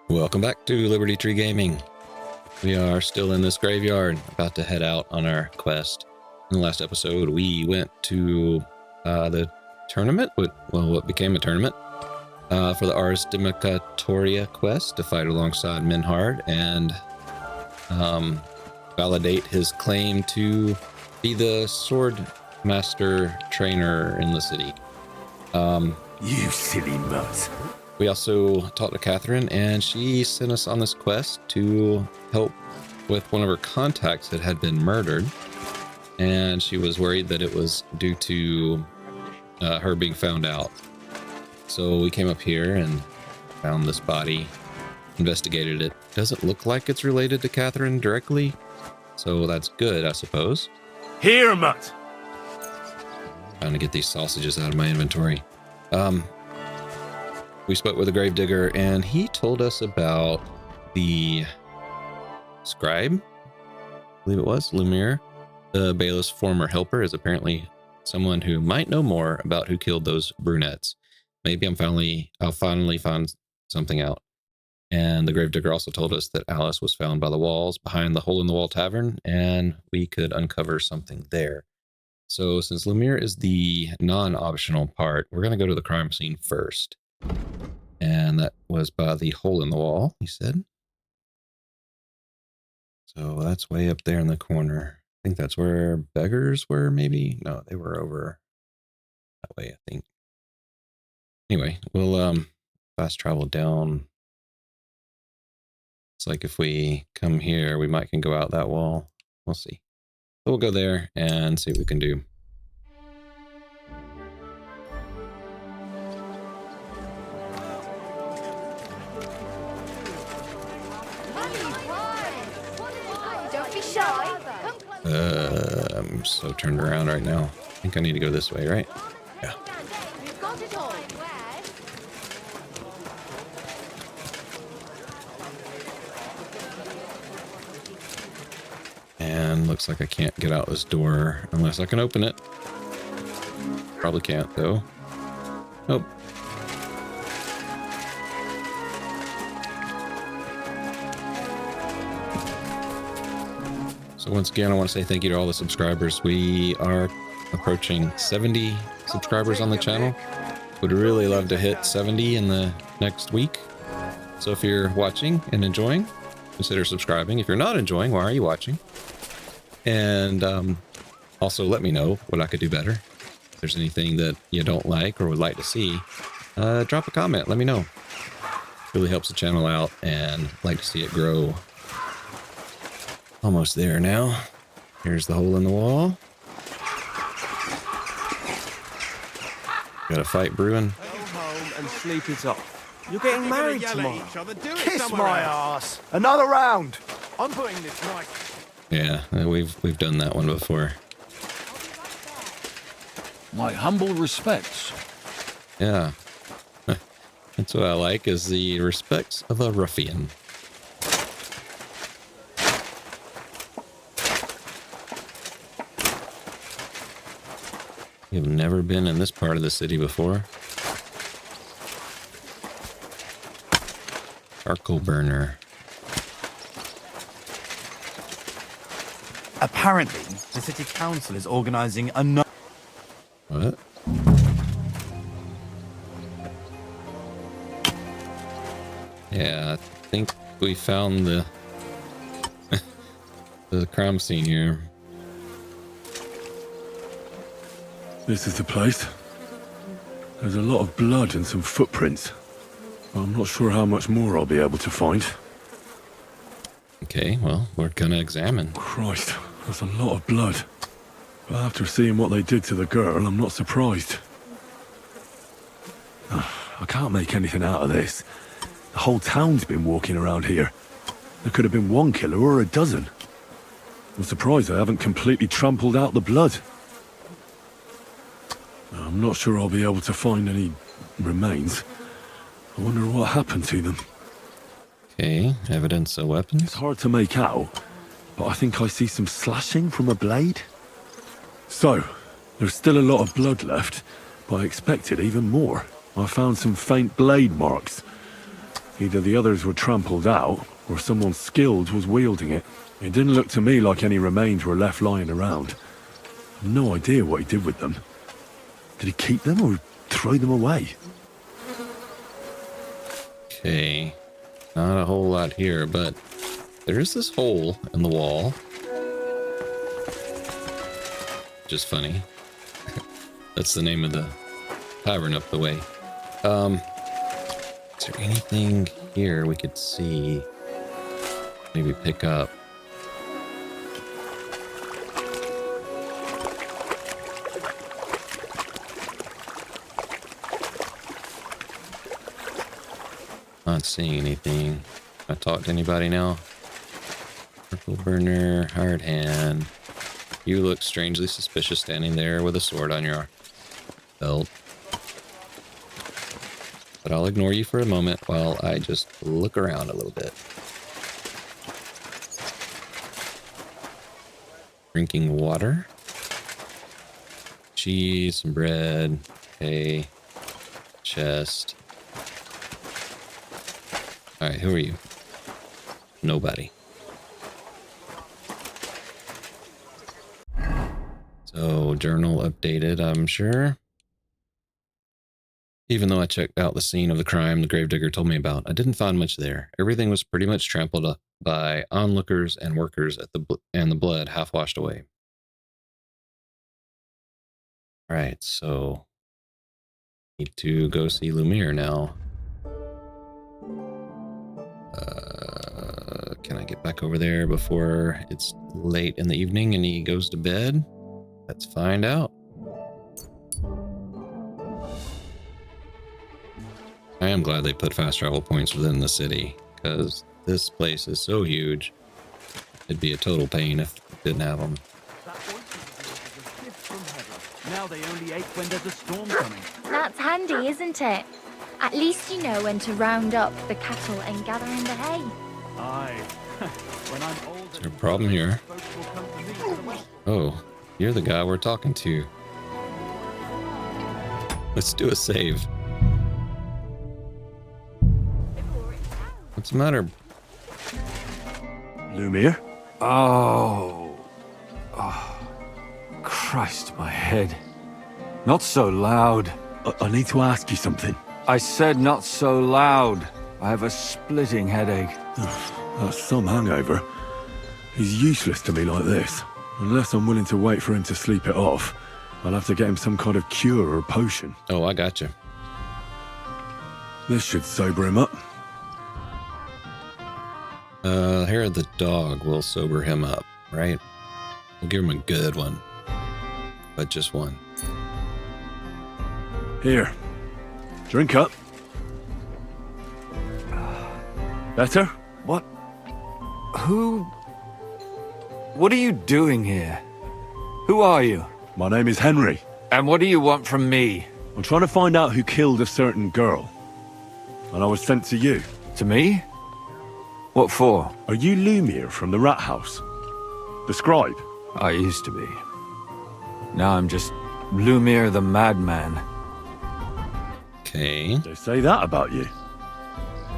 Welcome back to Liberty Tree Gaming. We are still in this graveyard, about to head out on our quest. In the last episode, we went to the tournament, what became a tournament, for the Ars Democratoria quest to fight alongside Minhard and validate his claim to be the sword master trainer in the city. You silly mutt. We also talked to Catherine, and she sent us on this quest to help with one of her contacts that had been murdered. And she was worried that it was due to her being found out. So we came up here and found this body, investigated it. Doesn't look like it's related to Catherine directly, so that's good, I suppose. Here, mutt. Trying to get these sausages out of my inventory. We spoke with a gravedigger, and he told us about the scribe, I believe it was, Lumir. The bailiff's former helper is apparently someone who might know more about who killed those brunettes. Maybe I'll finally find something out. And the gravedigger also told us that Alice was found by the walls behind the Hole in the Wall Tavern, and we could uncover something there. So since Lumir is the non-optional part, we're going to go to the crime scene first. And that was by the hole in the wall, he said. So that's way up there in the corner. I think that's where beggars were, maybe? No, they were over that way, I think. Anyway, we'll fast travel down. It's like if we come here, we might can go out that wall. We'll see. So we'll go there and see what we can do. I'm so turned around right now. I think I need to go this way, right? Yeah. And looks like I can't get out this door unless I can open it. Probably can't though. Nope. So once again, I want to say thank you to all the subscribers. We are approaching 70 subscribers on the channel. Would really love to hit 70 in the next week. So if you're watching and enjoying, consider subscribing. If you're not enjoying, why are you watching? And also let me know what I could do better. If there's anything that you don't like or would like to see, drop a comment. Let me know. Really helps the channel out, and I'd like to see it grow. Almost there now. Here's the hole in the wall. Got a fight brewing. Go home and sleep it off. You're getting married tomorrow. Kiss my ass. Another round. I'm putting this right. Yeah, we've done that one before. My humble respects. Yeah. That's what I like, is the respects of a ruffian. You've never been in this part of the city before. Charcoal burner. Apparently, the city council is organizing a What? Yeah, I think we found the the crime scene here. This is the place. There's a lot of blood and some footprints. I'm not sure how much more I'll be able to find. Okay, well, we're gonna examine. Christ, that's a lot of blood. But after seeing what they did to the girl, I'm not surprised. I can't make anything out of this. The whole town's been walking around here. There could have been one killer or a dozen. I'm surprised I haven't completely trampled out the blood. I'm not sure I'll be able to find any remains. I wonder what happened to them. Okay, evidence of It's weapons. hard to make out, but I think I see some slashing from a blade. So, there's still a lot of blood left, but I expected even more. I found some faint blade marks. Either the others were trampled out, or someone skilled was wielding it. It didn't look to me like any remains were left lying around. I've no idea what he did with them. Did he keep them or throw them away? Okay. Not a whole lot here, but there is this hole in the wall. Just funny. That's the name of the tavern up the way. Is there anything here we could see? Maybe pick up. Not seeing anything. I talk to anybody now? Purple burner, hard hand. You look strangely suspicious standing there with a sword on your belt. But I'll ignore you for a moment while I just look around a little bit. Drinking water. Cheese, some bread. Okay. Chest. Alright, who are you? Nobody. So, journal updated, I'm sure. Even though I checked out the scene of the crime the gravedigger told me about, I didn't find much there. Everything was pretty much trampled up by onlookers and workers at and the blood half washed away. Alright, so need to go see Lumir now. Can I get back over there before it's late in the evening and he goes to bed? Let's find out. I am glad they put fast travel points within the city, because this place is so huge. It'd be a total pain if it didn't have them. Now they only ache when there's a storm coming. That's handy, isn't it? At least you know when to round up the cattle and gather in the hay. Aye. When I'm old, Is there a problem here? folks will come to me for the rest. Oh, you're the guy we're talking to. Let's do a save. What's the matter? Lumir? Oh. Christ, my head. Not so loud. I need to ask you something. I said not so loud. I have a splitting headache. That's some hangover. He's useless to me like this. Unless I'm willing to wait for him to sleep it off, I'll have to get him some kind of cure or potion. Oh, I got you. This should sober him up. Hair of the dog will sober him up, right? We'll give him a good one. But just one. Here. Drink up. Better? What? Who? What are you doing here? Who are you? My name is Henry. And what do you want from me? I'm trying to find out who killed a certain girl. And I was sent to you. To me? What for? Are you Lumir from the rat house? The scribe? I used to be. Now I'm just Lumir the madman. Okay. They say that about you.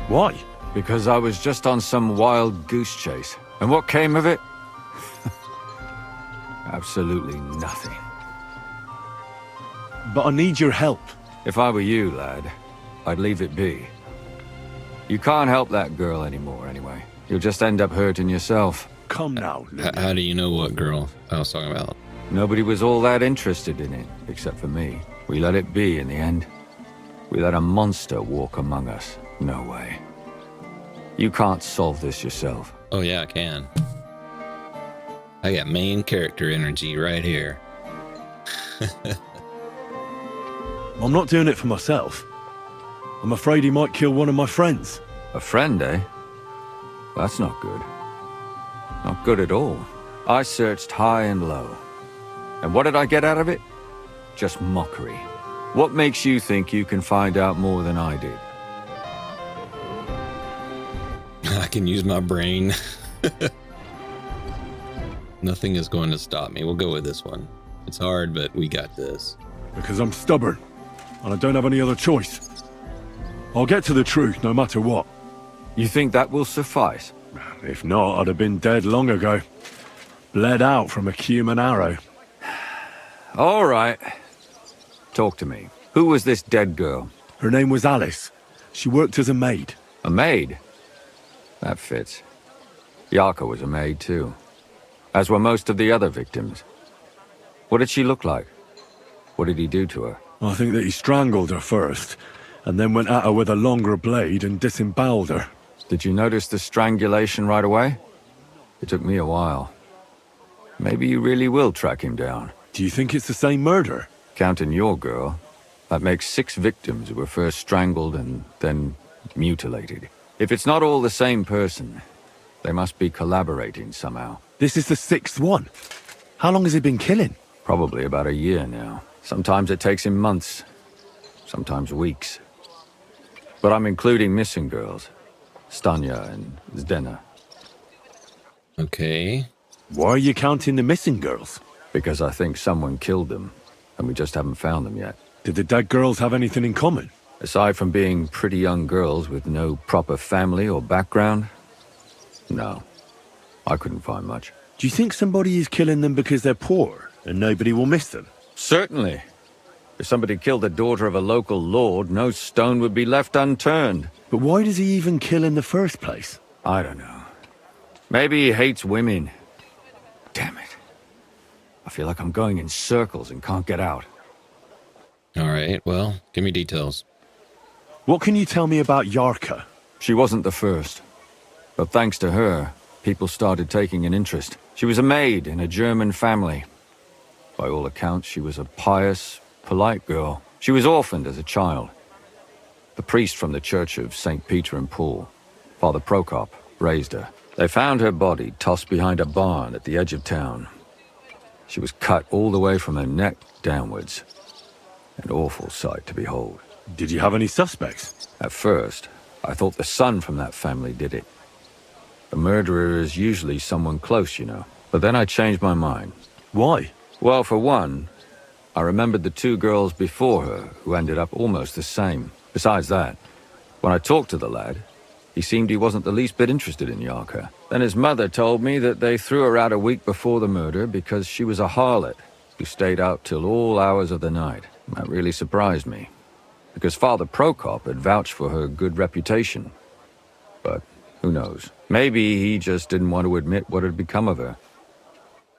Why? Because I was just on some wild goose chase. And what came of it? Absolutely nothing. But I need your help. If I were you, lad, I'd leave it be. You can't help that girl anymore, anyway. You'll just end up hurting yourself. Come now, Lumir. How do you know what girl I was talking about? Nobody was all that interested in it, except for me. We let it be in the end. We let a monster walk among us. No way. You can't solve this yourself. Oh yeah, I can. I got main character energy right here. I'm not doing it for myself. I'm afraid he might kill one of my friends. A friend, eh? That's not good. Not good at all. I searched high and low. And what did I get out of it? Just mockery. What makes you think you can find out more than I did? I can use my brain. Nothing is going to stop me. We'll go with this one. It's hard, but we got this. Because I'm stubborn. And I don't have any other choice. I'll get to the truth no matter what. You think that will suffice? If not, I'd have been dead long ago. Bled out from a human arrow. All right. Talk to me. Who was this dead girl? Her name was Alice. She worked as a maid. A maid? That fits. Yacker was a maid too. As were most of the other victims. What did she look like? What did he do to her? I think that he strangled her first, and then went at her with a longer blade and disemboweled her. Did you notice the strangulation right away? It took me a while. Maybe you really will track him down. Do you think it's the same murder? Counting your girl, that makes 6 victims who were first strangled and then mutilated. If it's not all the same person, they must be collaborating somehow. This is the 6th one. How long has he been killing? Probably about a year now. Sometimes it takes him months, sometimes weeks. But I'm including missing girls. Stanya and Zdena. Okay. Why are you counting the missing girls? Because I think someone killed them, and we just haven't found them yet. Did the dead girls have anything in common? Aside from being pretty young girls with no proper family or background, no. I couldn't find much. Do you think somebody is killing them because they're poor, and nobody will miss them? Certainly. If somebody killed the daughter of a local lord, no stone would be left unturned. But why does he even kill in the first place? I don't know. Maybe he hates women. Damn it. I feel like I'm going in circles and can't get out. All right, well, give me details. What can you tell me about Yarka? She wasn't the first. But thanks to her, people started taking an interest. She was a maid in a German family. By all accounts, she was a pious, polite girl. She was orphaned as a child. The priest from the Church of St. Peter and Paul, Father Prokop, raised her. They found her body tossed behind a barn at the edge of town. She was cut all the way from her neck downwards. An awful sight to behold. Did you have any suspects? At first, I thought the son from that family did it. The murderer is usually someone close, you know. But then I changed my mind. Why? Well, for one, I remembered the 2 girls before her who ended up almost the same. Besides that, when I talked to the lad, he seemed he wasn't the least bit interested in Yacker. Then his mother told me that they threw her out a week before the murder because she was a harlot who stayed out till all hours of the night. That really surprised me, because Father Prokop had vouched for her good reputation. But who knows? Maybe he just didn't want to admit what had become of her.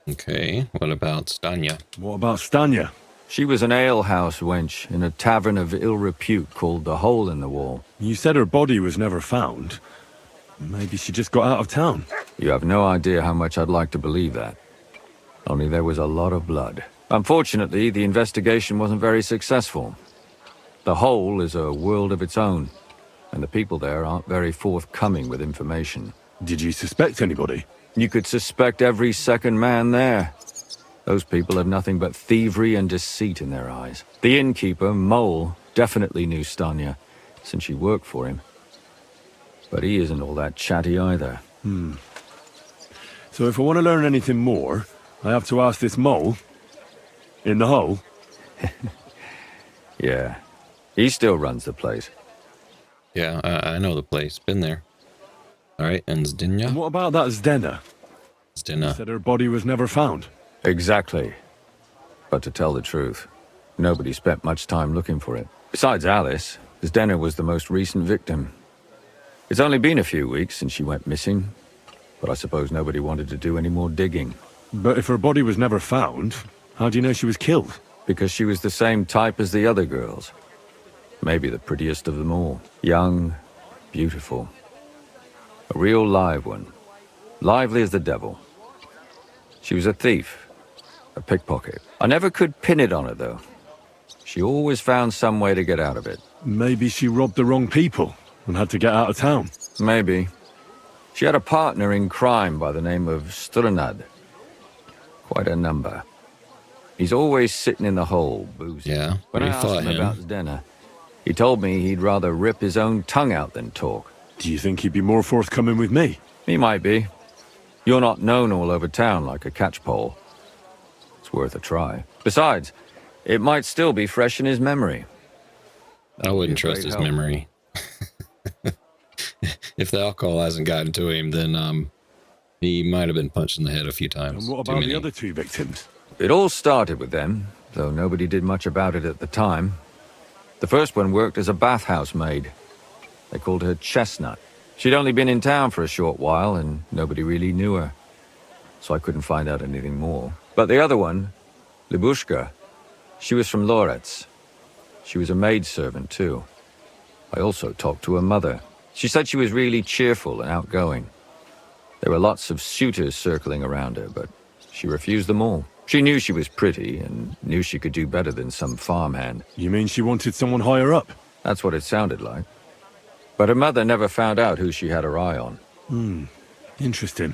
Okay, what about Stanya? What about Stanya? She was an alehouse wench in a tavern of ill repute called the Hole in the Wall. You said her body was never found. Maybe she just got out of town. You have no idea how much I'd like to believe that. Only there was a lot of blood. Unfortunately, the investigation wasn't very successful. The Hole is a world of its own, and the people there aren't very forthcoming with information. Did you suspect anybody? You could suspect every second man there. Those people have nothing but thievery and deceit in their eyes. The innkeeper, Mole, definitely knew Stanya, since she worked for him. But he isn't all that chatty either. So if I want to learn anything more, I have to ask this Mole in the hole? Yeah, he still runs the place. Yeah, I know the place. Been there. All right, and And Zdenya? what about that Zdena? Zdena. Said her body was never found. Exactly. But to tell the truth, nobody spent much time looking for it. Besides Alice, Zdena was the most recent victim. It's only been a few weeks since she went missing, but I suppose nobody wanted to do any more digging. But if her body was never found, how do you know she was killed? Because she was the same type as the other girls. Maybe the prettiest of them all. Young, beautiful. A real live one. Lively as the devil. She was a thief. A pickpocket. I never could pin it on her, though. She always found some way to get out of it. Maybe she robbed the wrong people and had to get out of town. Maybe. She had a partner in crime by the name of Strnad. Quite a number. He's always sitting in the hole, boozing. Yeah, When we I asked fought him him. about Zdena, he told me he'd rather rip his own tongue out than talk. Do you think he'd be more forthcoming with me? He might be. You're not known all over town like a catchpole. It's worth a try. Besides, it might still be fresh in his memory. I wouldn't Be a trust great his help. memory. If the alcohol hasn't gotten to him, then he might have been punched in the head a few times. And what Too about many. the other two victims? It all started with them, though nobody did much about it at the time. The first one worked as a bathhouse maid. They called her Chestnut. She'd only been in town for a short while, and nobody really knew her. So I couldn't find out anything more. But the other one, Libushka, she was from Loretz. She was a maidservant, too. I also talked to her mother. She said she was really cheerful and outgoing. There were lots of suitors circling around her, but she refused them all. She knew she was pretty and knew she could do better than some farmhand. You mean she wanted someone higher up? That's what it sounded like. But her mother never found out who she had her eye on. Interesting.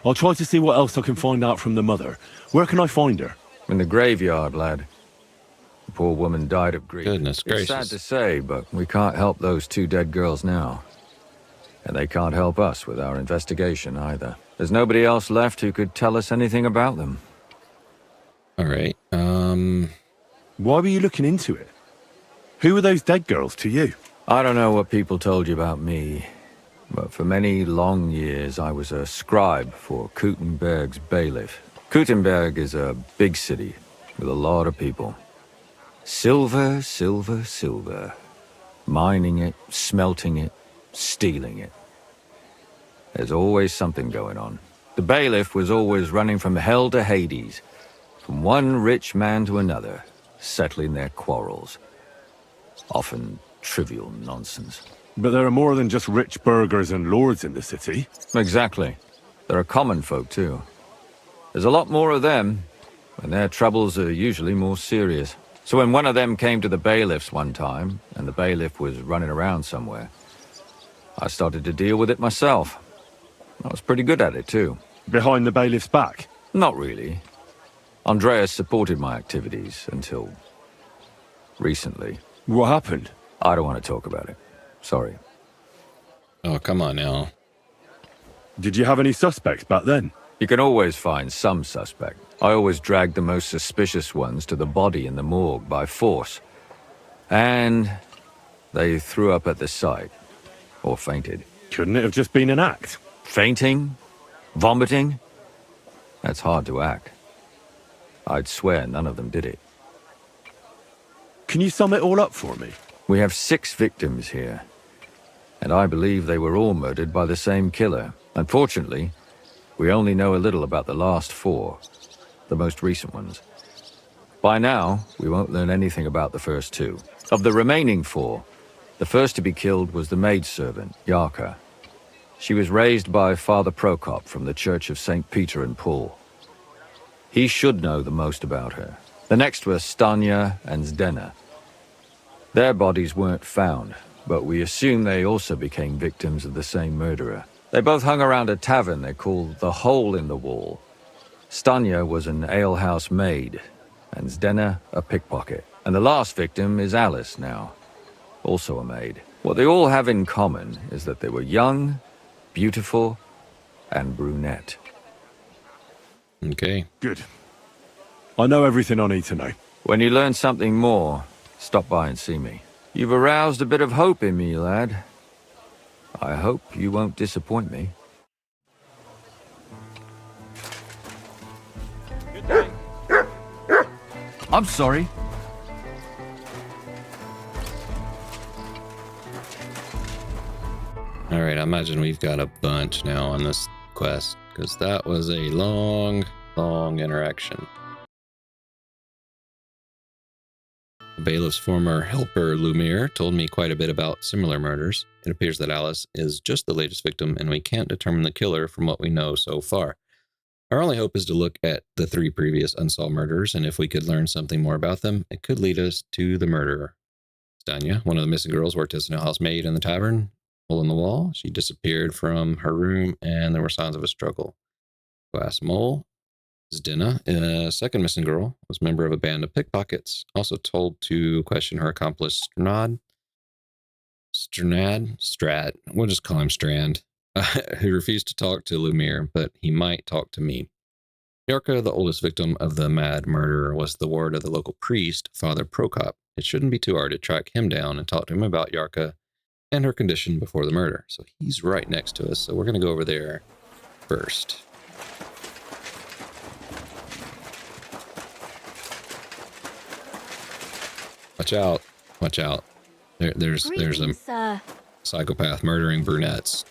I'll try to see what else I can find out from the mother. Where can I find her? In the graveyard, lad. The poor woman died of grief. Goodness It's sad gracious. to say, but we can't help those two dead girls now. And they can't help us with our investigation either. There's nobody else left who could tell us anything about them. All right. Why were you looking into it? Who were those dead girls to you? I don't know what people told you about me, but for many long years I was a scribe for Kuttenberg's bailiff. Kuttenberg is a big city with a lot of people. Silver, silver, silver. Mining it, smelting it, stealing it. There's always something going on. The bailiff was always running from hell to Hades, from one rich man to another, settling their quarrels. Often trivial nonsense. But there are more than just rich burghers and lords in the city. Exactly. There are common folk, too. There's a lot more of them, and their troubles are usually more serious. So when one of them came to the bailiff's one time, and the bailiff was running around somewhere, I started to deal with it myself. I was pretty good at it, too. Behind the bailiff's back. Not really. Andreas supported my activities until recently. What happened? I don't want to talk about it. Sorry. Oh, come on now. Did you have any suspects back then? You can always find some suspect. I always dragged the most suspicious ones to the body in the morgue by force. And they threw up at the sight. Or fainted. Couldn't it have just been an act? Fainting? Vomiting? That's hard to act. I'd swear none of them did it. Can you sum it all up for me? We have 6 victims here. And I believe they were all murdered by the same killer. Unfortunately, we only know a little about the last 4, the most recent ones. By now, we won't learn anything about the first 2. Of the remaining 4, the first to be killed was the maidservant, Yacker. She was raised by Father Prokop from the Church of St. Peter and Paul. He should know the most about her. The next were Stanya and Zdena. Their bodies weren't found, but we assume they also became victims of the same murderer. They both hung around a tavern they called the Hole in the Wall. Stanya was an alehouse maid, and Zdena a pickpocket. And the last victim is Alice now, also a maid. What they all have in common is that they were young, beautiful, and brunette. Okay. Good. I know everything I need to know. When you learn something more, stop by and see me. You've aroused a bit of hope in me, lad. I hope you won't disappoint me. Good day. I'm sorry. All right, I imagine we've got a bunch now on this quest, because that was a long, long interaction. The bailiff's former helper, Lumir, told me quite a bit about similar murders. It appears that Alice is just the latest victim, and we can't determine the killer from what we know so far. Our only hope is to look at the 3 previous unsolved murders, and if we could learn something more about them, it could lead us to the murderer. Stanya, one of the missing girls, worked as an housemaid in the tavern. Hole in the wall. She disappeared from her room, and there were signs of a struggle. Glass mole. Zdena, a second missing girl, was a member of a band of pickpockets, also told to question her accomplice Strnad. Strad, we'll just call him Strand, who refused to talk to Lumir, but he might talk to me. Yarka, the oldest victim of the mad murder, was the ward of the local priest, Father Prokop. It shouldn't be too hard to track him down and talk to him about Yarka and her condition before the murder. So he's right next to us. So we're going to go over there first. Watch out. Watch out. There's a sir. psychopath murdering brunettes.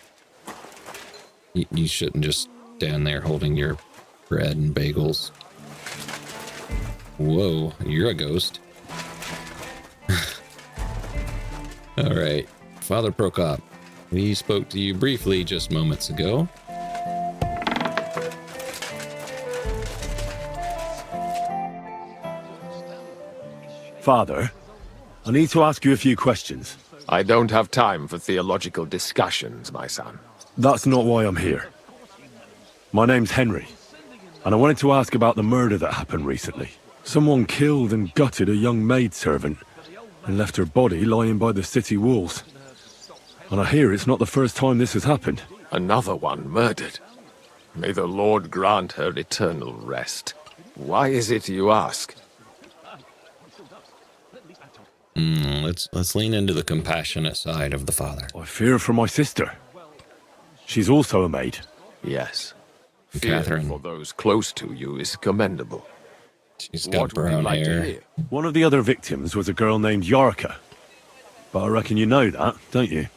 You shouldn't just stand there holding your bread and bagels. Whoa, you're a ghost. All right, Father Prokop, we spoke to you briefly just moments ago. Father, I need to ask you a few questions. I don't have time for theological discussions, my son. That's not why I'm here. My name's Henry, and I wanted to ask about the murder that happened recently. Someone killed and gutted a young maidservant and left her body lying by the city walls. And I hear it's not the first time this has happened. Another one murdered. May the Lord grant her eternal rest. Why is it you ask? Let's lean into the compassionate side of the father. I fear for my sister. She's also a maid. Yes. Catherine. Fear for those close to you is commendable. She's got What would you brown like to hair. hear? One of the other victims was a girl named Yarka. But I reckon you know that, don't you?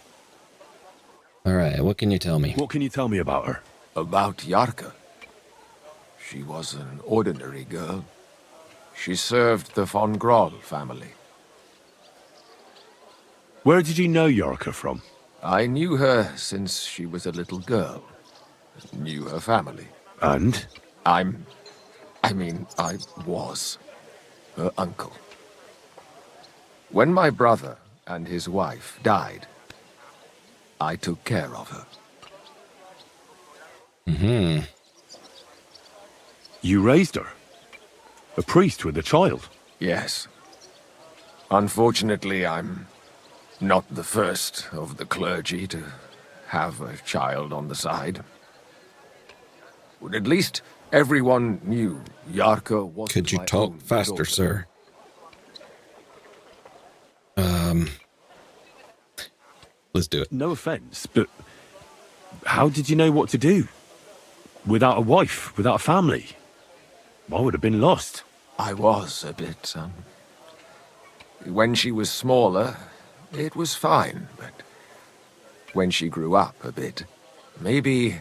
All right, what can you tell me? What can you tell me about her? About Yarka. She was an ordinary girl. She served the von Groll family. Where did you know Yarka from? I knew her since she was a little girl. Knew her family. And? I was her uncle. When my brother and his wife died, I took care of her. Mm-hmm. You raised her? A priest with a child? Yes. Unfortunately, I'm not the first of the clergy to have a child on the side. But at least everyone knew Yarka wasn't Could you my talk own faster, daughter. sir? Let's do it. No offense, but how did you know what to do? Without a wife, without a family? I would have been lost. I was a bit, When she was smaller, it was fine, but when she grew up a bit, maybe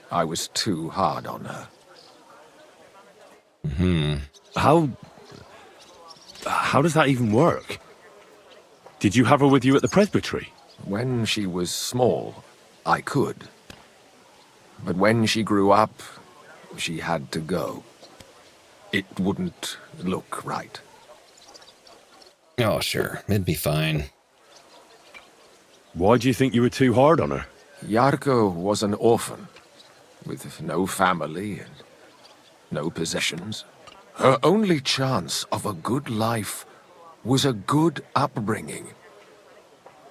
I was too hard on her. How does that even work? Did you have her with you at the presbytery? When she was small, I could. But when she grew up, she had to go. It wouldn't look right. Oh, sure. It'd be fine. Why do you think you were too hard on her? Yarko was an orphan, with no family and no possessions. Her only chance of a good life was a good upbringing.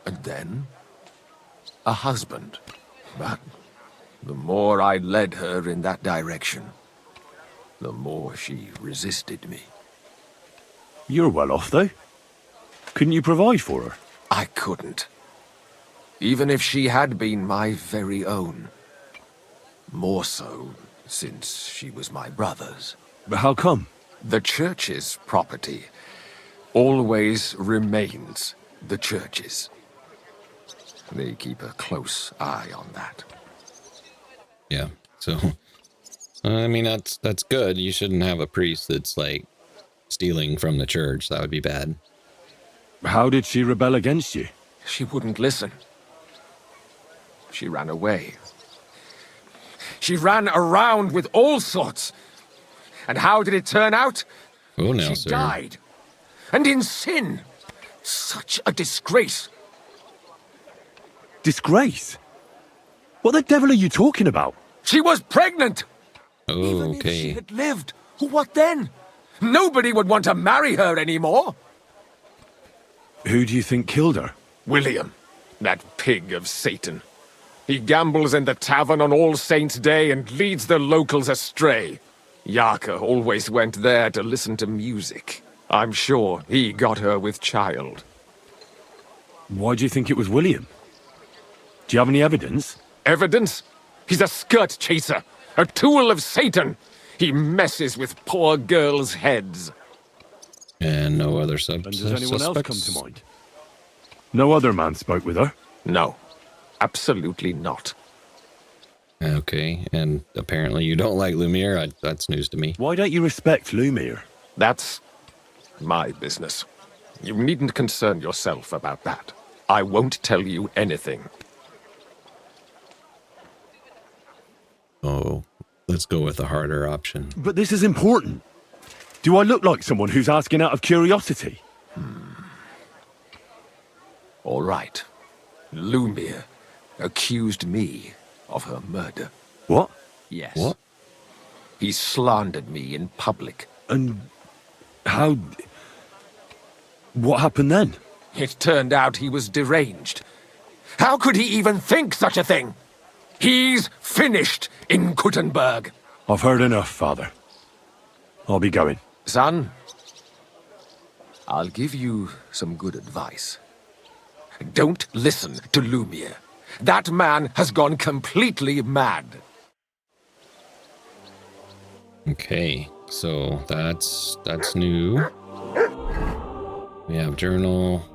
And then, a husband. But the more I led her in that direction, the more she resisted me. You're well off, though. Couldn't you provide for her? I couldn't. Even if she had been my very own. More so, since she was my brother's. But how come? The church's property always remains the church's. They keep a close eye on that. Yeah. So, I mean, that's good. You shouldn't have a priest that's like stealing from the church. That would be bad. How did she rebel against you? She wouldn't listen. She ran away. She ran around with all sorts. And how did it turn out? Oh, no, She sir. died. And in sin. Such a disgrace. Disgrace? What the devil are you talking about? She was pregnant. Oh, Even if she okay. had lived, what then? Nobody would want to marry her anymore. Who do you think killed her? William, that pig of Satan. He gambles in the tavern on All Saints' Day and leads the locals astray. Yarka always went there to listen to music. I'm sure he got her with child. Why do you think it was William? Do you have any evidence? Evidence? He's a skirt chaser, a tool of Satan. He messes with poor girls' heads. And no other And does anyone else come suspects? to mind? No other man spoke with her? No, absolutely not. Okay, and apparently you don't like Lumir. That's news to me. Why don't you respect Lumir? That's my business. You needn't concern yourself about that. I won't tell you anything. Oh, let's go with the harder option. But this is important. Do I look like someone who's asking out of curiosity? All right. Lumir accused me of her murder. What? Yes. What? He slandered me in public. And how... What happened then? It turned out he was deranged. How could he even think such a thing? He's finished in Kuttenberg. I've heard enough, Father. I'll be going. Son, I'll give you some good advice. Don't listen to Lumir. That man has gone completely mad. Okay, so that's new. We have journal.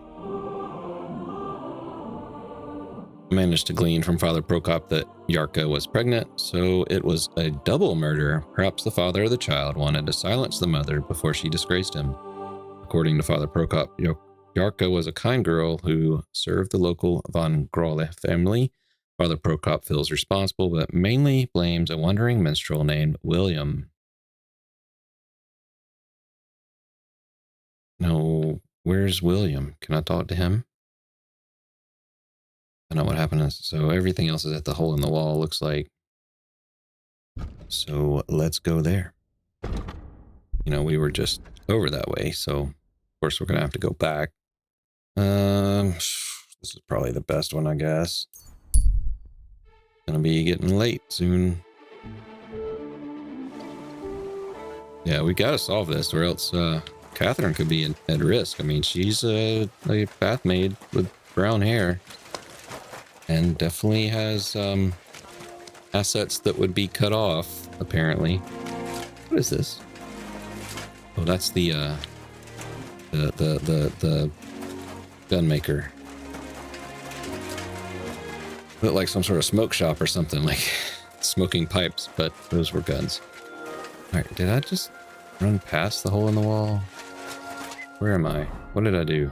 Managed to glean from Father Prokop that Yarka was pregnant, so it was a double murder. Perhaps the father of the child wanted to silence the mother before she disgraced him. According to Father Prokop, Yarka was a kind girl who served the local von Grolle family. Father Prokop feels responsible, but mainly blames a wandering minstrel named William. No, where's William? Can I talk to him? I know what happened. So everything else is at the hole in the wall, looks like. So let's go there. You know, we were just over that way, so of course we're gonna have to go back. This is probably the best one, I guess. Gonna be getting late soon. Yeah, we gotta solve this, or else Catherine could be at risk. I mean, she's a bath maid with brown hair, and definitely has assets that would be cut off. Apparently, what is this? Oh, that's the gun maker. Looked like some sort of smoke shop or something, like smoking pipes, but those were guns. All right, did I just run past the hole in the wall? Where am I? What did I do?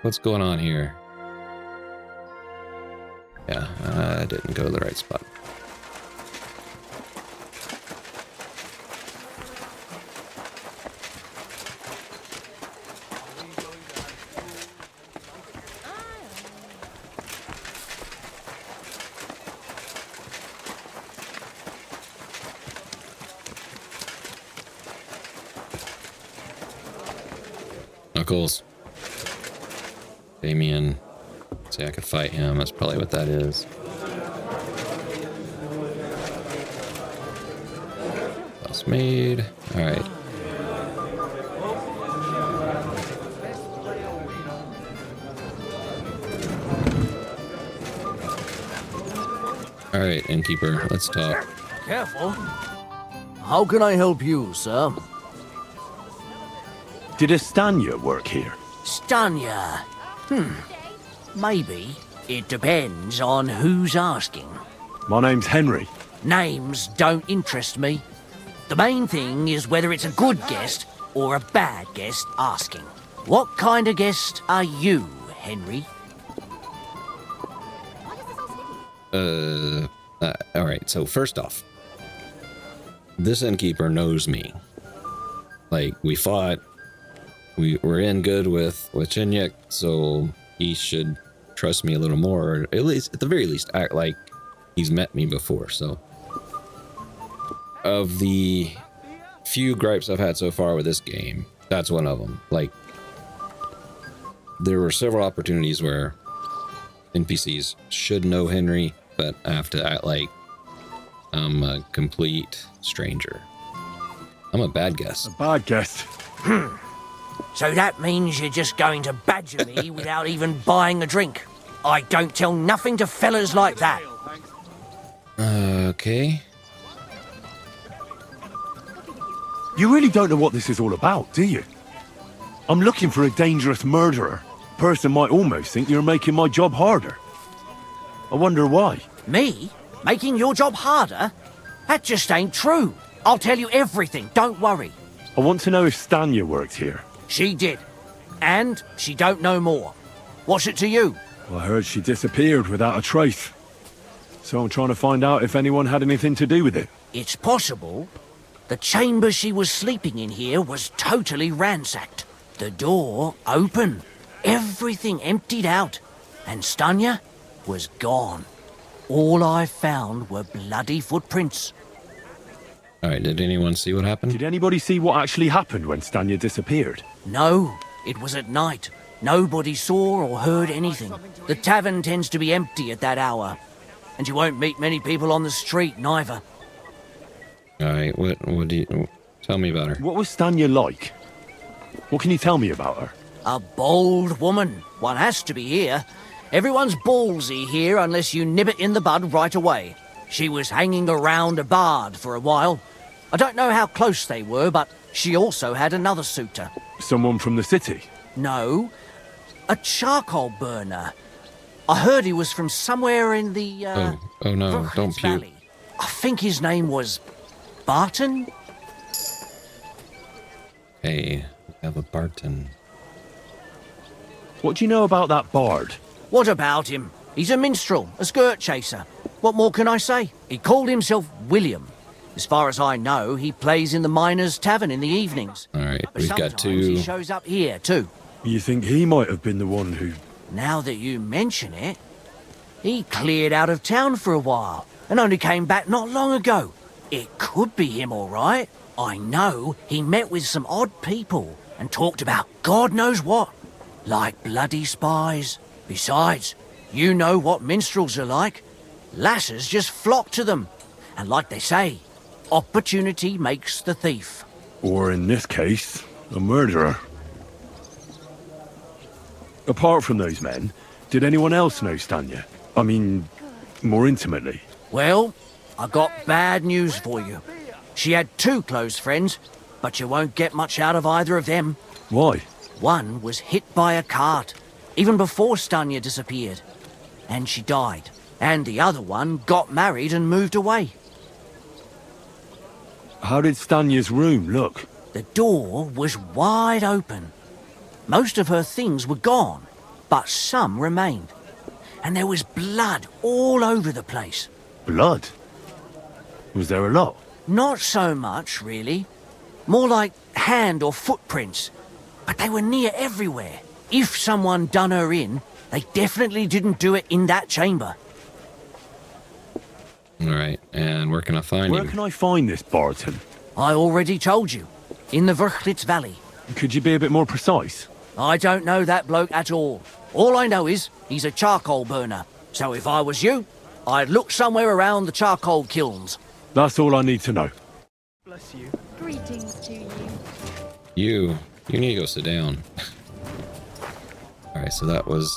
What's going on here? Yeah, I didn't go to the right spot. Knuckles. Damien. See, I could fight him. That's probably what that is. Boss made. Alright. Alright, Innkeeper. Let's talk. Careful. How can I help you, sir? Did Estanya work here? Stanya. Maybe. It depends on who's asking. My name's Henry. Names don't interest me. The main thing is whether it's a good guest or a bad guest asking. What kind of guest are you, Henry? Alright, so first off, this innkeeper knows me. Like, we fought, we were in good with Chinyek, so he should trust me a little more, or at least, at the very least, act like he's met me before. So, of the few gripes I've had so far with this game, that's one of them. Like, there were several opportunities where NPCs should know Henry, but I have to act like I'm a complete stranger. I'm a bad guest. A bad guest. So that means you're just going to badger me without even buying a drink. I don't tell nothing to fellas like that. Okay. You really don't know what this is all about, do you? I'm looking for a dangerous murderer. Person might almost think you're making my job harder. I wonder why. Me? Making your job harder? That just ain't true. I'll tell you everything, don't worry. I want to know if Stanya works here. She did. And she don't know more. What's it to you? Well, I heard she disappeared without a trace. So I'm trying to find out if anyone had anything to do with it. It's possible. The chamber she was sleeping in here was totally ransacked. The door open. Everything emptied out. And Stanya was gone. All I found were bloody footprints. Alright, did anyone see what happened? Did anybody see what actually happened when Stanya disappeared? No, it was at night. Nobody saw or heard anything. The tavern tends to be empty at that hour. And you won't meet many people on the street, neither. Alright, what do you... Tell me about her. What was Stanya like? What can you tell me about her? A bold woman. One has to be here. Everyone's ballsy here unless you nib it in the bud right away. She was hanging around a bard for a while. I don't know how close they were, but she also had another suitor. Someone from the city? No, a charcoal burner. I heard he was from somewhere in the, Oh no, Vlach don't puke. Valley. I think his name was Barton? Hey, we have a Barton. What do you know about that bard? What about him? He's a minstrel, a skirt chaser. What more can I say? He called himself William. As far as I know, he plays in the miners' tavern in the evenings. Alright, But we've got sometimes he to... shows up here, too. You think he might have been the one who... Now that you mention it, he cleared out of town for a while and only came back not long ago. It could be him, all right. I know he met with some odd people and talked about God knows what, like bloody spies. Besides, you know what minstrels are like. Lasses just flock to them. And like they say, opportunity makes the thief. Or in this case, a murderer. Apart from those men, did anyone else know Stanya? I mean, more intimately. Well, I got bad news for you. She had two close friends, but you won't get much out of either of them. Why? One was hit by a cart, even before Stanya disappeared. And she died. And the other one got married and moved away. How did Stanya's room look? The door was wide open. Most of her things were gone, but some remained. And there was blood all over the place. Blood? Was there a lot? Not so much, really. More like hand or footprints. But they were near everywhere. If someone done her in, they definitely didn't do it in that chamber. Alright, and where can I find Where him? can I find this Barton? I already told you. In the Vrchlitz Valley. Could you be a bit more precise? I don't know that bloke at all. All I know is he's a charcoal burner. So if I was you, I'd look somewhere around the charcoal kilns. That's all I need to know. Bless you. Greetings to you. You need to go sit down. Alright, so that was,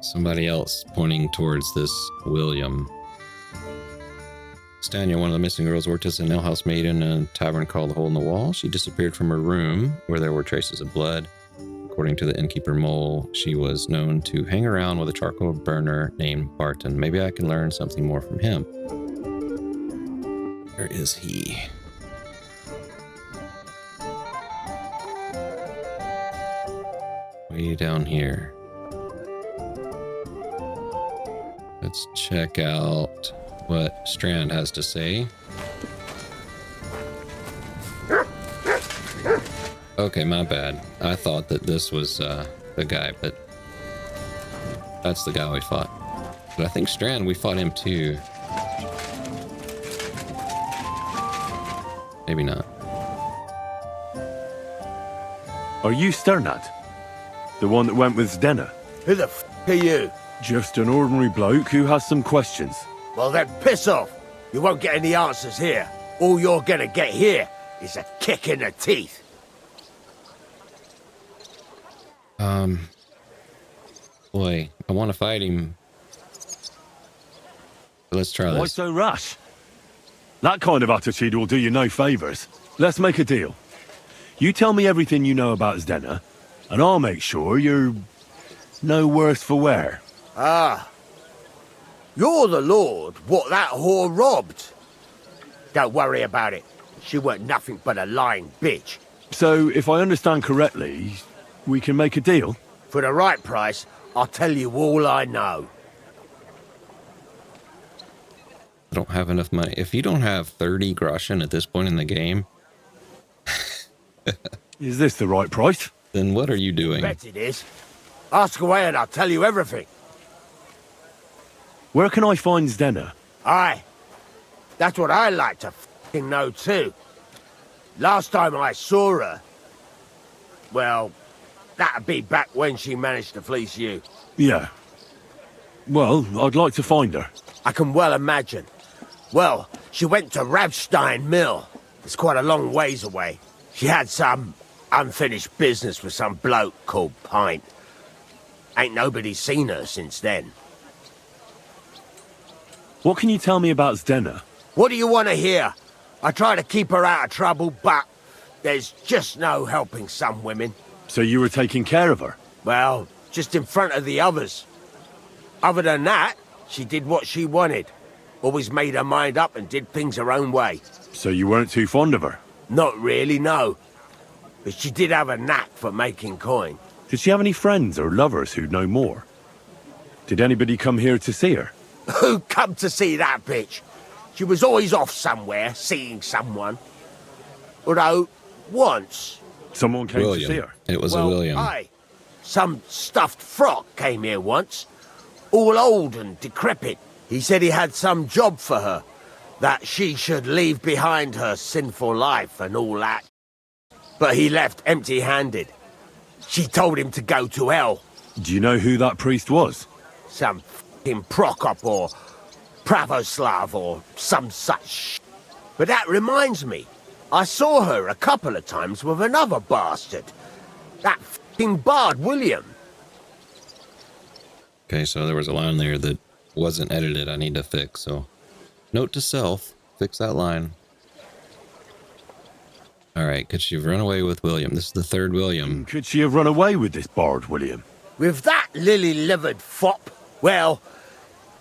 somebody else pointing towards this William. Stanya, one of the missing girls, worked as an alehouse maid in a tavern called the Hole in the Wall. She disappeared from her room, where there were traces of blood. According to the innkeeper mole, she was known to hang around with a charcoal burner named Barton. Maybe I can learn something more from him. Where is he? Way down here. Let's check out what Strnad has to say. Okay, my bad. I thought that this was the guy, but that's the guy we fought. But I think Strnad, we fought him too. Maybe not. Are you Strnad? The one that went with Zdena? Who the f*** are you? Just an ordinary bloke who has some questions. Well then piss off. You won't get any answers here. All you're gonna get here is a kick in the teeth. Boy, I want to fight him. Let's try Why this. so rash? That kind of attitude will do you no favours. Let's make a deal. You tell me everything you know about Zdena, and I'll make sure you're no worse for wear. Ah. You're the lord what that whore robbed. Don't worry about it. She weren't nothing but a lying bitch. So, if I understand correctly, we can make a deal? For the right price, I'll tell you all I know. I don't have enough money. If you don't have 30 groschen at this point in the game, Is this the right price? then what are you doing? Bet it is. Ask away and I'll tell you everything. Where can I find Zdena? Aye. That's what I like to f***ing know too. Last time I saw her... Well, that'd be back when she managed to fleece you. Yeah. Well, I'd like to find her. I can well imagine. Well, she went to Ravstein Mill. It's quite a long ways away. She had some unfinished business with some bloke called Pint. Ain't nobody seen her since then. What can you tell me about Zdena? What do you want to hear? I try to keep her out of trouble, but there's just no helping some women. So you were taking care of her? Well, just in front of the others. Other than that, she did what she wanted. Always made her mind up and did things her own way. So you weren't too fond of her? Not really, no. But she did have a knack for making coin. Did she have any friends or lovers who'd know more? Did anybody come here to see her? Who come to see that bitch? She was always off somewhere, seeing someone. Although, once... Someone came to see her? It was well, a William. aye. Some stuffed frock came here once. All old and decrepit. He said he had some job for her. That she should leave behind her sinful life and all that. But he left empty-handed. She told him to go to hell. Do you know who that priest was? Some f***ing Prokop or Pravoslav or some such. But that reminds me, I saw her a couple of times with another bastard. That f***ing bard William. Okay, so there was a line there that wasn't edited. I need to fix. So, note to self: fix that line. All right, could she have run away with William? This is the third William. Could she have run away with this bard, William? With that lily-livered fop? Well,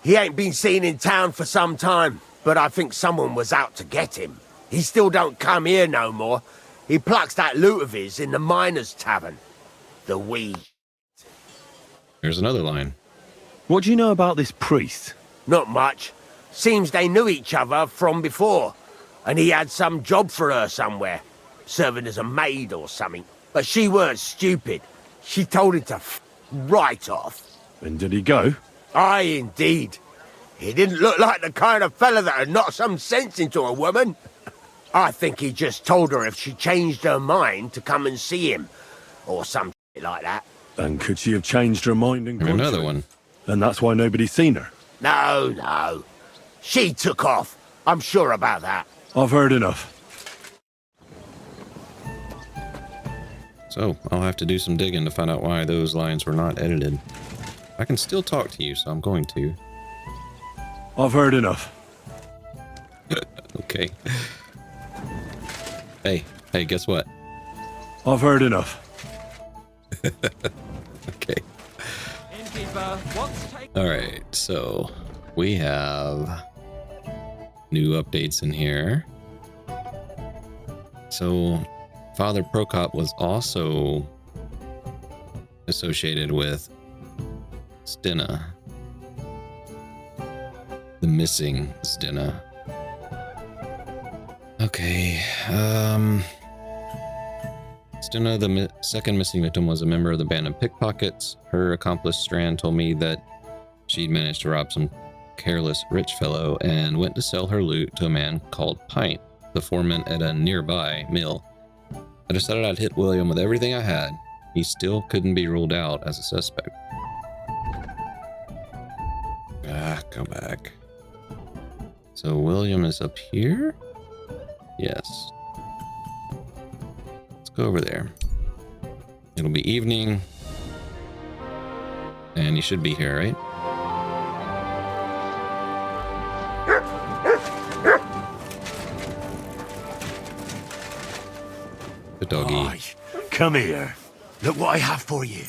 he ain't been seen in town for some time, but I think someone was out to get him. He still don't come here no more. He plucks that loot of his in the Miners' Tavern. The wee... There's another line. What do you know about this priest? Not much. Seems they knew each other from before, and he had some job for her somewhere, serving as a maid or something. But she weren't stupid. She told him to right off. And did he go? Aye, indeed. He didn't look like the kind of fella that'd knock some sense into a woman. I think he just told her if she changed her mind to come and see him, or some shit like that. And could she have changed her mind and And gone another to it? one. And that's why nobody's seen her? No, no. She took off. I'm sure about that. I've heard enough. So, I'll have to do some digging to find out why those lines were not edited. I can still talk to you, so I'm going to. I've heard enough. Okay. Hey, guess what? I've heard enough. Okay. Innkeeper, what's taking... All right, so we have new updates in here. So Father Prokop was also associated with Zdena, the missing Zdena. Okay, Strnad, the second missing victim, was a member of the band of pickpockets. Her accomplice Strnad told me that she'd managed to rob some careless rich fellow and went to sell her loot to a man called Pint, the foreman at a nearby mill. I decided I'd hit William with everything I had. He still couldn't be ruled out as a suspect. Go back. So William is up here? Yes. Go over there. It'll be evening. And you should be here, right? The doggy. Aye, come here. Look what I have for you.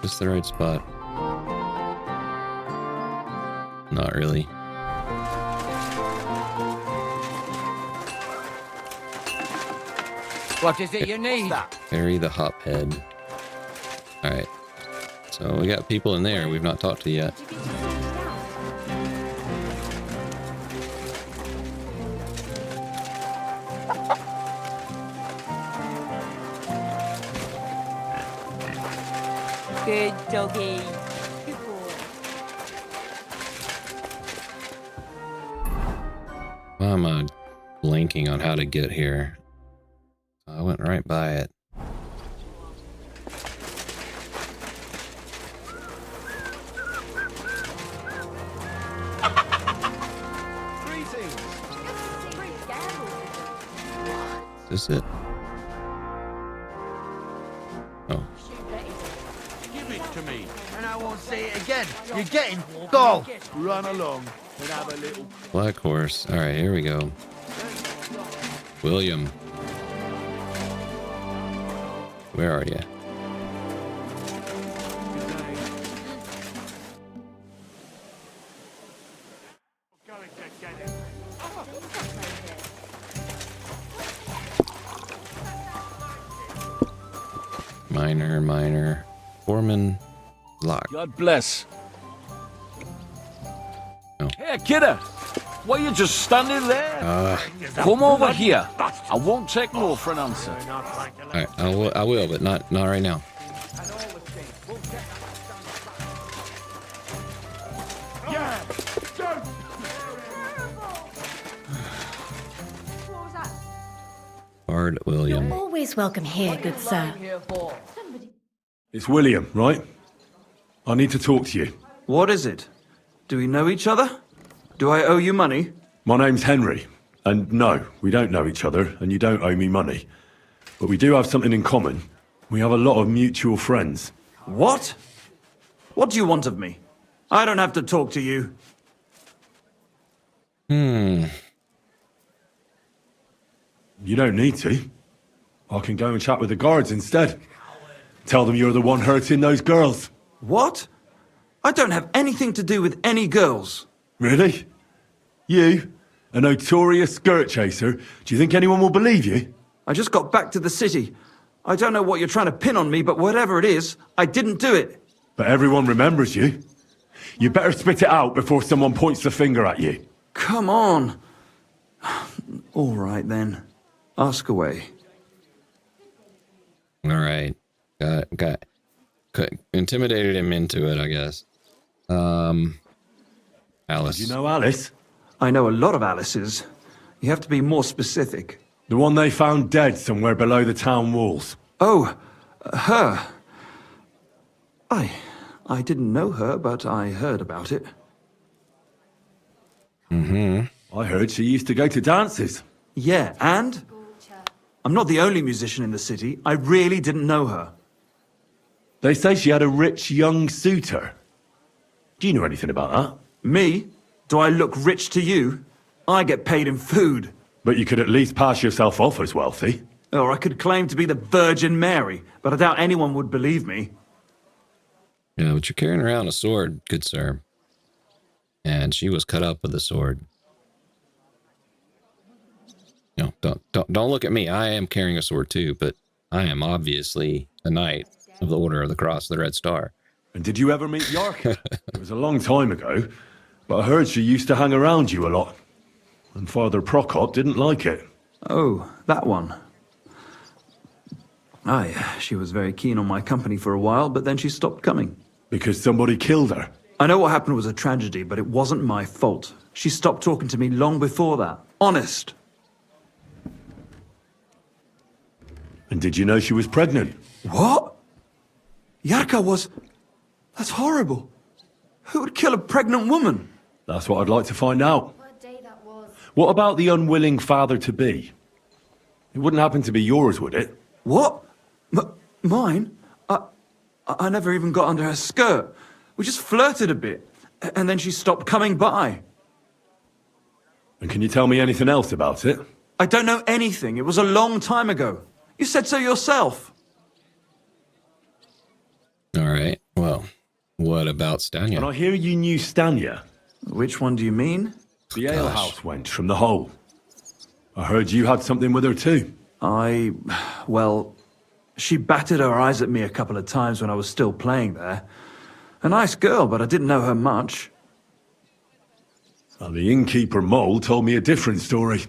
Is this the right spot? Not really. What is it you need? Bury the hophead. Alright. So we got people in there we've not talked to yet. Good doggy. Good boy. Why am I blanking on how to get here? I went right by it. Is this it? Oh. Give it to me, and I won't say it again. You're getting... Go! Run along and have a little... Black horse. Alright, here we go. William. Where are you? Minor. Foreman, Vlach. God bless. Oh. Hey, kidder! Why you just standing there? Come over here. I won't take no for an answer. Alright, I will, but not right now. Bard William. Always welcome here, good sir. It's William, right? I need to talk to you. What is it? Do we know each other? Do I owe you money? My name's Henry, and no, we don't know each other, and you don't owe me money. But we do have something in common. We have a lot of mutual friends. What? What do you want of me? I don't have to talk to you. You don't need to. I can go and chat with the guards instead. Tell them you're the one hurting those girls. What? I don't have anything to do with any girls. Really? You? A notorious skirt chaser? Do you think anyone will believe you? I just got back to the city. I don't know what you're trying to pin on me, but whatever it is, I didn't do it. But everyone remembers you. You better spit it out before someone points the finger at you. Come on. All right, then. Ask away. Alright. Got intimidated him into it, I guess. Alice. Did you know Alice? I know a lot of Alice's. You have to be more specific. The one they found dead somewhere below the town walls. Oh, her. I didn't know her, but I heard about it. I heard she used to go to dances. Yeah, and? I'm not the only musician in the city. I really didn't know her. They say she had a rich young suitor. Do you know anything about that? Me? Do I look rich to you? I get paid in food. But you could at least pass yourself off as wealthy. Or I could claim to be the Virgin Mary, but I doubt anyone would believe me. Yeah, but you're carrying around a sword, good sir. And she was cut up with a sword. No, don't look at me. I am carrying a sword too, but I am obviously a knight of the Order of the Cross of the Red Star. And did you ever meet Yackers? It was a long time ago, but I heard she used to hang around you a lot. And Father Prokop didn't like it. Oh, that one. Aye, she was very keen on my company for a while, but then she stopped coming. Because somebody killed her? I know what happened was a tragedy, but it wasn't my fault. She stopped talking to me long before that. Honest. And did you know she was pregnant? What? Yarka was... That's horrible. Who would kill a pregnant woman? That's what I'd like to find out. What about the unwilling father-to-be? It wouldn't happen to be yours, would it? What? Mine? I never even got under her skirt. We just flirted a bit, and then she stopped coming by. And can you tell me anything else about it? I don't know anything. It was a long time ago. You said so yourself. All right. Well, what about Stanya? And I hear you knew Stanya. Which one do you mean? The alehouse wench from the hole. I heard you had something with her too. Well, she batted her eyes at me a couple of times when I was still playing there. A nice girl, but I didn't know her much. And the innkeeper mole told me a different story.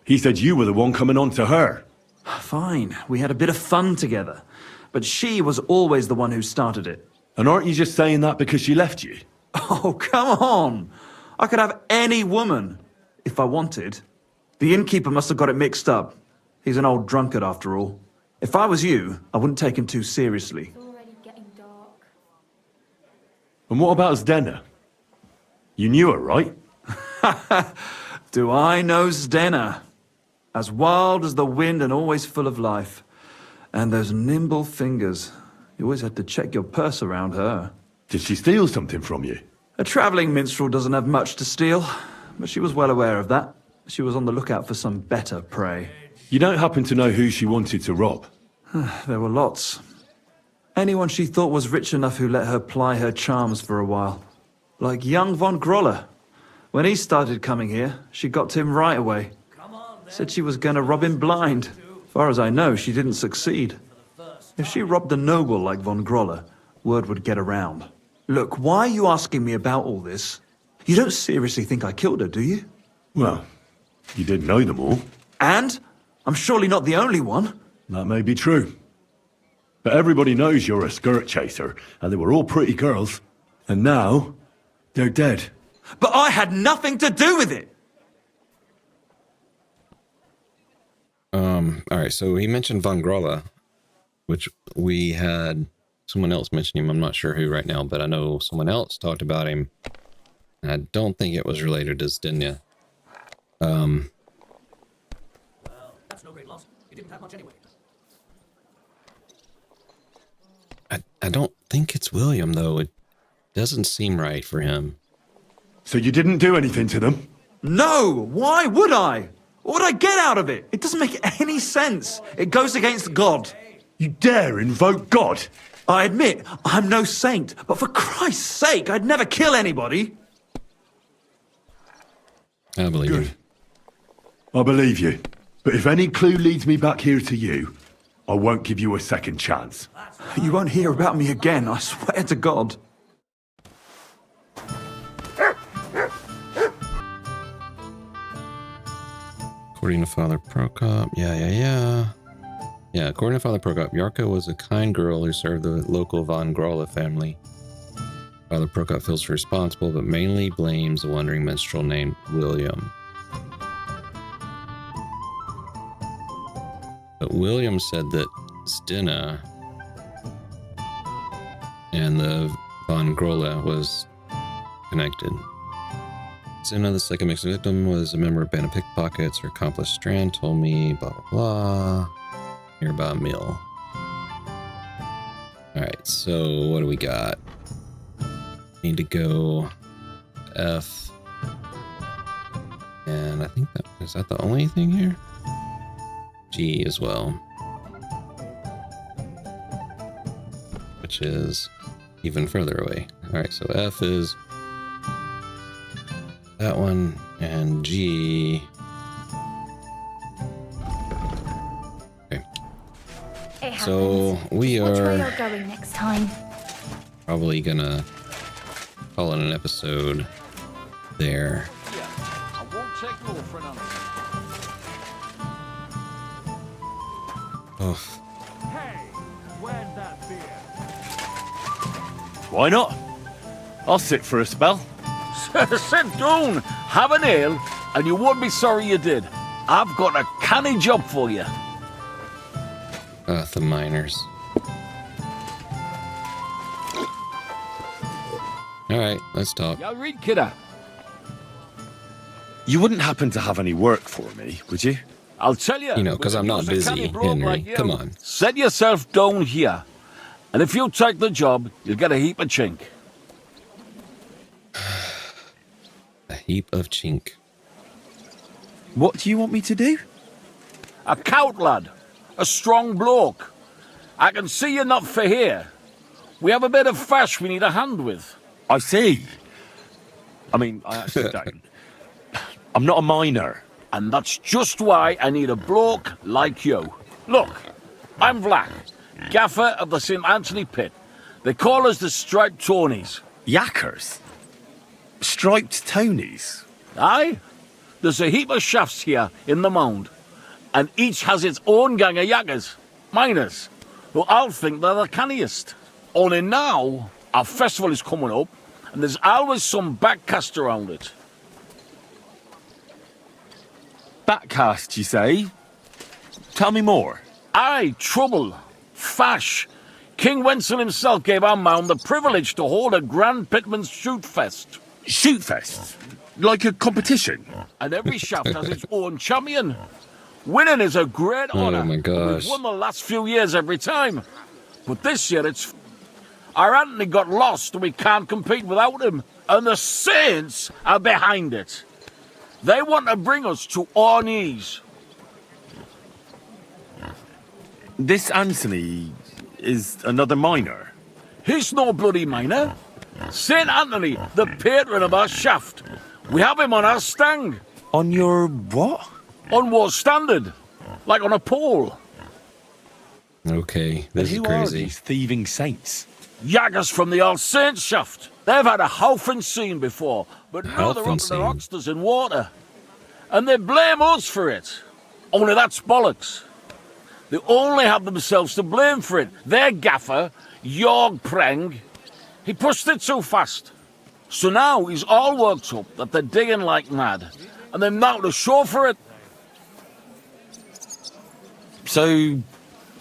He said you were the one coming on to her. Fine, we had a bit of fun together. But she was always the one who started it. And aren't you just saying that because she left you? Oh, come on! I could have any woman, if I wanted. The innkeeper must have got it mixed up. He's an old drunkard after all. If I was you, I wouldn't take him too seriously. It's already getting dark. And what about Zdena? You knew her, right? Do I know Zdena? As wild as the wind and always full of life. And those nimble fingers. You always had to check your purse around her. Did she steal something from you? A travelling minstrel doesn't have much to steal, but she was well aware of that. She was on the lookout for some better prey. You don't happen to know who she wanted to rob? There were lots. Anyone she thought was rich enough who let her ply her charms for a while. Like young von Groller. When he started coming here, she got to him right away. Said she was going to rob him blind. As far as I know, she didn't succeed. If she robbed a noble like von Groller, word would get around. Look, why are you asking me about all this? You don't seriously think I killed her, do you? Well, you did know them all. And? I'm surely not the only one. That may be true. But everybody knows you're a skirt chaser, and they were all pretty girls. And now, they're dead. But I had nothing to do with it! All right, so he mentioned Von Grolla, which we had someone else mention him. I'm not sure who right now, but I know someone else talked about him. I don't think it was related to Stenya. Well, that's no great loss. You didn't have much anyway. I don't think it's William, though. It doesn't seem right for him. So you didn't do anything to them? No! Why would I? What would I get out of it? It doesn't make any sense. It goes against God. You dare invoke God? I admit, I'm no saint, but for Christ's sake, I'd never kill anybody. I believe you. I believe you. But if any clue leads me back here to you, I won't give you a second chance. You won't hear about me again, I swear to God. According to Father Prokop, yeah, according to Father Prokop, Yarka was a kind girl who served the local Von Grolla family. Father Prokop feels responsible, but mainly blames a wandering minstrel named William. But William said that Stena and the Von Grolla was connected. Stena, the second mixed victim, was a member of band of pickpockets. Her accomplice Strnad told me, blah, blah, blah. Hear about Mill. Alright, so what do we got? Need to go F. And I think is that the only thing here? G as well. Which is even further away. Alright, so F is that one, and G. Okay. So we Which way are you're going next time? probably gonna call it an episode there. Yeah, I won't take no for an answer. Oh, Hey, where's that beer? Why not? I'll sit for a spell. Sit down, have an ale, and you won't be sorry you did. I've got a canny job for you. the miners. All right, let's talk. Yeah, read, kidder. You wouldn't happen to have any work for me, would you? I'll tell you. You know, because I'm not busy, Henry. Come on. Set yourself down here. And if you take the job, you'll get a heap of chink. A heap of chink. What do you want me to do? A cout lad. A strong bloke. I can see you're not for here. We have a bit of fash we need a hand with. I see. I mean, I actually don't. I'm not a miner. And that's just why I need a bloke like you. Look, I'm Vlach, gaffer of the St. Anthony Pit. They call us the Striped Tonies. Yackers? Striped Tonys? Aye. There's a heap of shafts here in the mound, and each has its own gang of yackers, miners, who all think they're the canniest. Only now, our festival is coming up, and there's always some backcast around it. Backcast, you say? Tell me more. Aye, trouble. Fash. King Wenzel himself gave our mound the privilege to hold a grand pitman's shoot fest. Shoot fest? Like a competition? And every shaft has its own champion. Winning is a great honour. Oh my gosh. We've won the last few years every time. But this year it's... Our Anthony got lost and we can't compete without him. And the Saints are behind it. They want to bring us to our knees. This Anthony is another miner? He's no bloody miner. St. Anthony, the patron of our shaft. We have him on our stang. On your what? On war standard. Like on a pole. Okay, this is who crazy. Are these thieving saints? Yaggers from the All Saints shaft. They've had a howfing scene before, but now they're up to their oxters in water. And they blame us for it. Only that's bollocks. They only have themselves to blame for it. Their gaffer, Jorg Preng, he pushed it too fast. So now he's all worked up that they're digging like mad. And they're now to show for it. So,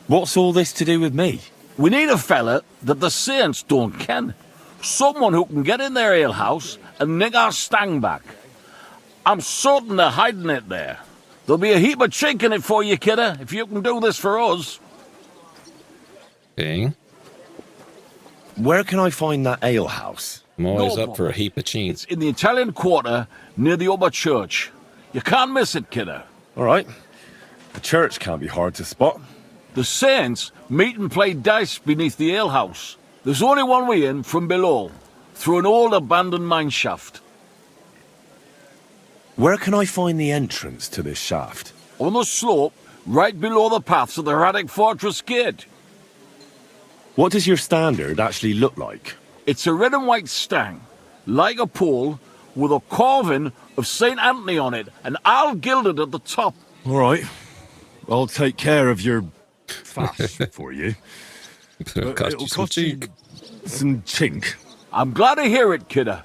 what's all this to do with me? We need a fella that the Saints don't ken. Someone who can get in their alehouse and nick our stang back. I'm certain they're hiding it there. There'll be a heap of chink in it for you, kidder, if you can do this for us. Okay. Where can I find that alehouse? I'm always up for a heap of chink. It's in the Italian quarter near the upper church. You can't miss it, kidder. All right. The church can't be hard to spot. The Saints meet and play dice beneath the alehouse. There's only one way in from below, through an old abandoned mine shaft. Where can I find the entrance to this shaft? On the slope, right below the paths of the Heradic Fortress Gate. What does your standard actually look like? It's a red and white stang, like a pole, with a carving of St. Anthony on it, and all gilded at the top. All right. I'll take care of your fash for you. It'll cost you some chink. Some chink. I'm glad to hear it, kidder.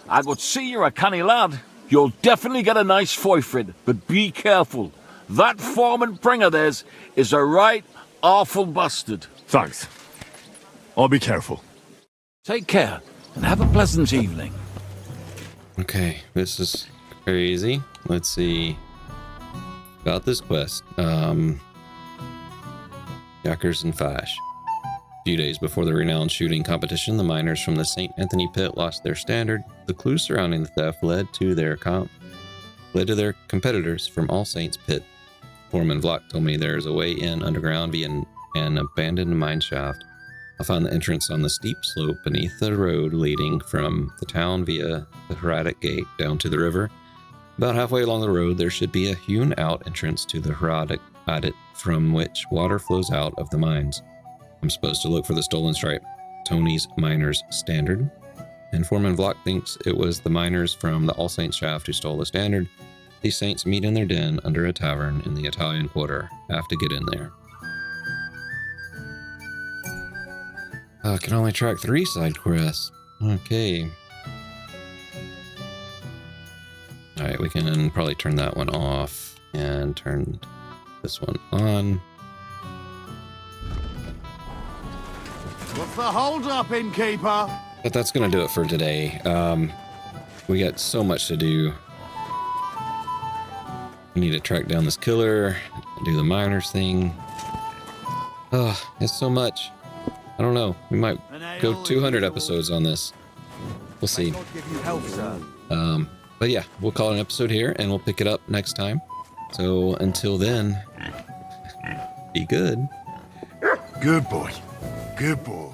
I could see you're a canny lad. You'll definitely get a nice foy for it, but be careful. That Foreman Pring of theirs is a right awful bastard. Thanks. I'll be careful. Take care, and have a pleasant evening. Okay, this is crazy. Let's see. Got this quest. Yackers and Fash. A few days before the renowned shooting competition, the miners from the St. Anthony Pit lost their standard. The clues surrounding the theft led to their competitors from All Saints Pit. Foreman Vlach told me there's a way in underground via an abandoned mine shaft. I found the entrance on the steep slope beneath the road leading from the town via the Heradic Gate down to the river. About halfway along the road, there should be a hewn-out entrance to the Heradic adit from which water flows out of the mines. I'm supposed to look for the stolen stripe, Tony's Miner's Standard, and Foreman Vlach thinks it was the miners from the All Saints shaft who stole the standard. These saints meet in their den under a tavern in the Italian Quarter. I have to get in there. I can only track 3 side quests. Okay. Alright, we can probably turn that one off and turn this one on. What's the hold up, Innkeeper? But that's going to do it for today. We got so much to do. We need to track down this killer, do the miners thing. Oh, it's so much. I don't know. We might go 200 episodes on this. We'll see. But yeah, we'll call it an episode here, and we'll pick it up next time. So until then, be good. Good boy. Good boy.